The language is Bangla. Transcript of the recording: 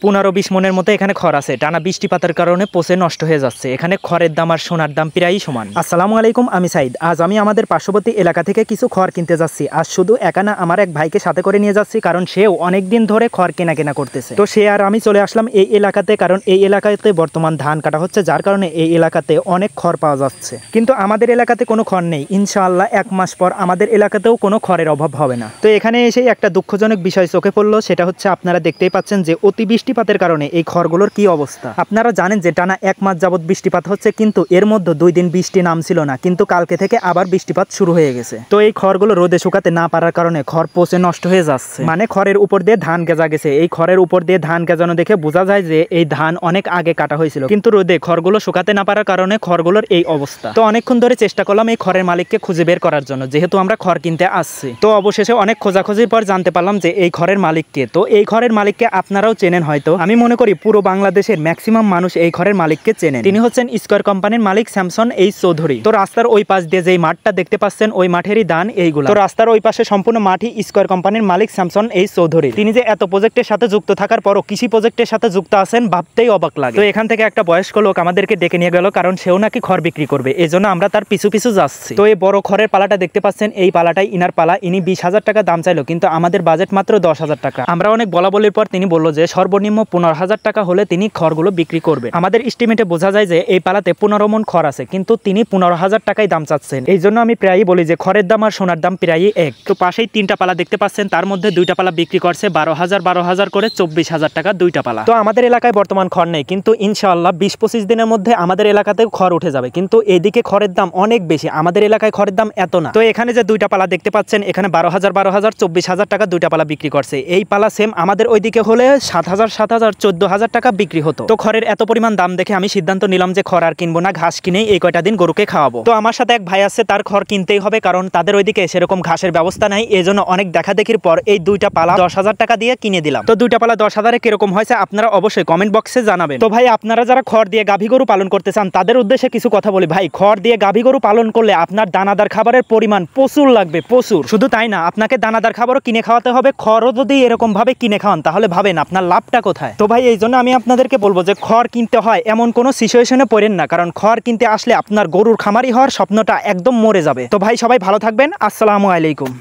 15-20 মনের মতো এখানে খড় আছে, টানা বৃষ্টিপাতের কারণে পচে নষ্ট হয়ে যাচ্ছে। এখানে খড়ের দাম আর সোনার দাম প্রায়ই সমান। আসসালামু আলাইকুম, আমি সাইদ। আজ আমি আমাদের পার্শ্ববর্তী এলাকা থেকে কিছু খড় কিনতে যাচ্ছি। আজ শুধু একা না, আমার এক ভাইকে সাথে করে নিয়ে যাচ্ছি, কারণ সেও অনেকদিন ধরে খড় কেনা করতেছে। তো সে আর আমি চলে আসলাম এই এলাকাতে, কারণ এই এলাকাতে বর্তমান ধান কাটা হচ্ছে, যার কারণে এই এলাকাতে অনেক খড় পাওয়া যাচ্ছে। কিন্তু আমাদের এলাকাতে কোনো খড় নেই। ইনশাআল্লাহ 1 মাস পর আমাদের এলাকাতেও কোনো খড়ের অভাব হবে না। তো এখানে এসে একটা দুঃখজনক বিষয় চোখে পড়লো, সেটা হচ্ছে আপনারা দেখতেই পাচ্ছেন যে অতি বৃষ্টিপাতের কারণে এই খড়গুলোর কি অবস্থা। আপনারা জানেন যে টানা 1 মাস যাবত বৃষ্টিপাত হচ্ছে, কিন্তু এর মধ্যে 2 দিন বৃষ্টি নামছিল না, কিন্তু কালকে থেকে আবার বৃষ্টিপাত শুরু হয়ে গেছে। তো এই খড়গুলো রোদে শুকাতে না পারার কারণে খড় পচে নষ্ট হয়ে যাচ্ছে। মানে খড়ের উপর দিয়ে ধান গেজা গেছে। এই খড়ের উপর দিয়ে ধান গেজানো দেখে বোঝা যায় যে এই ধান অনেক আগে কাটা হয়েছিল, কিন্তু রোদে খড়গুলো শুকাতে না পারার কারণে খড়গুলোর এই অবস্থা। তো অনেকক্ষণ ধরে চেষ্টা করলাম এই খড়ের মালিককে খুঁজে বের করার জন্য, যেহেতু আমরা খড় কিনতে আসছি। তো অবশেষে অনেক খোঁজাখুঁজির পর জানতে পারলাম যে এই খড়ের মালিককে। তো এই খড়ের মালিককে আপনারাও চেনেন হয়তো। আমি মনে করি পুরো বাংলাদেশের ম্যাক্সিমাম মানুষ এই খড়ের মালিককে চেনেন। তিনি হচ্ছেন স্কয়ার কোম্পানির মালিক স্যামসন এইচ চৌধুরী। তো রাস্তার ওই পাশ দিয়ে যেই মাঠটা দেখতে পাচ্ছেন, ওই মাঠেরই দান এইগুলো। তো রাস্তার ওই পাশে সম্পূর্ণ মাঠই স্কয়ার কোম্পানির মালিক স্যামসন এইচ চৌধুরী। তিনি যে এত প্রজেক্টের সাথে যুক্ত থাকার পরও কৃষি প্রজেক্টের সাথে যুক্ত আছেন, ভাবতেই অবাক লাগে। তো এখান থেকে একটা বয়স্ক লোক আমাদেরকে ডেকে নিয়ে গেল, কারণ সেও নাকি খড় বিক্রি করবে। এই জন্য আমরা তার পিছু পিছু যাচ্ছি। তো এই বড় খড়ের পালাটা দেখতে পাচ্ছেন, এই পালাটাই ইনার পালা। ইনি 20,000 টাকা দাম চাইলো, কিন্তু আমাদের বাজেট মাত্র 10,000 টাকা। আমরা অনেক বলাবলির পর তিনি বললো যে সর্বনিম্ন 15,000 টাকা হলে তিনি খড়গুলো বিক্রি করবে। আমাদের এস্টিমেটে বোঝা যায় যে এই পালাতে 15 মণ খড় আছে, কিন্তু তিনি 15,000 টাকাই দাম চাচ্ছেন। এই জন্য আমি প্রায়ই বলি যে খড়ের দাম আর সোনার দাম প্রায়ই এক। তো পাশেই 3টা পালা দেখতে পাচ্ছেন, তার মধ্যে 2টা পালা বিক্রি করছে 12,000 করে 24,000 টাকা 2টা পালা। তো আমাদের এলাকায় বর্তমান খড় নেই, কিন্তু ইনশাআল্লাহ 20-25 দিনের মধ্যে আমাদের এলাকাতেও খড় উঠে যাবে। কিন্তু এদিকে খড়ের দাম অনেক বেশি, আমাদের এলাকায় খড়ের দাম এত না। তো এখানে যে 2টা পালা দেখতে পাচ্ছেন, এখানে 12,000 24,000 টাকা 2টা পালা বিক্রি করছে। এই পালা সেম আমাদের ওইদিকে হলে 7,000 14,000 টাকা বিক্রি হতো। তো খড়ের এত পরিমাণ দাম দেখে আমি সিদ্ধান্ত নিলাম যে খড় আর কিনবো না, ঘাস কিনেই এই কয়টা দিন গরুকে খাওয়াবো। তো আমার সাথে এক ভাই আছে, তার খড় কিনতেই হবে, কারণ তাদের ওইদিকে সেরকম ঘাসের ব্যবস্থা নাই। এই জন্য অনেক দেখা দেখির পর এই 2টা পালা 10,000 টাকা দিয়ে কিনে দিলাম। তো 2টা পালা 10,000-এ কিরকম হয়েছে আপনারা অবশ্যই কমেন্ট বক্সে জানাবেন। তো ভাই, আপনারা যারা খড় দিয়ে গাভী গরু পালন করতে চান, তাদের উদ্দেশ্যে কিছু কথা বলি। ভাই, খড় দিয়ে গাভী গরু পালন করলে আপনার দানাদার খাবারের পরিমাণ প্রচুর লাগবে, প্রচুর। শুধু তাই না, আপনাকে দানাদার খাবারও কিনে খাওয়াতে হবে। খড়ও যদি এরকম ভাবে কিনে খাওয়ান, তাহলে ভাবেন আপনার লাভটা কোথায়। তো ভাই, এই জন্য আমি আপনাদেরকে বলবো যে খড় কিনতে হয় এমন কোনো সিচুয়েশনে পড়েন না, কারণ খড় কিনতে আসলে আপনার গরুর খামারি হওয়ার স্বপ্নটা একদম মরে যাবে। তো ভাই, সবাই ভালো থাকবেন। আসসালামু আলাইকুম।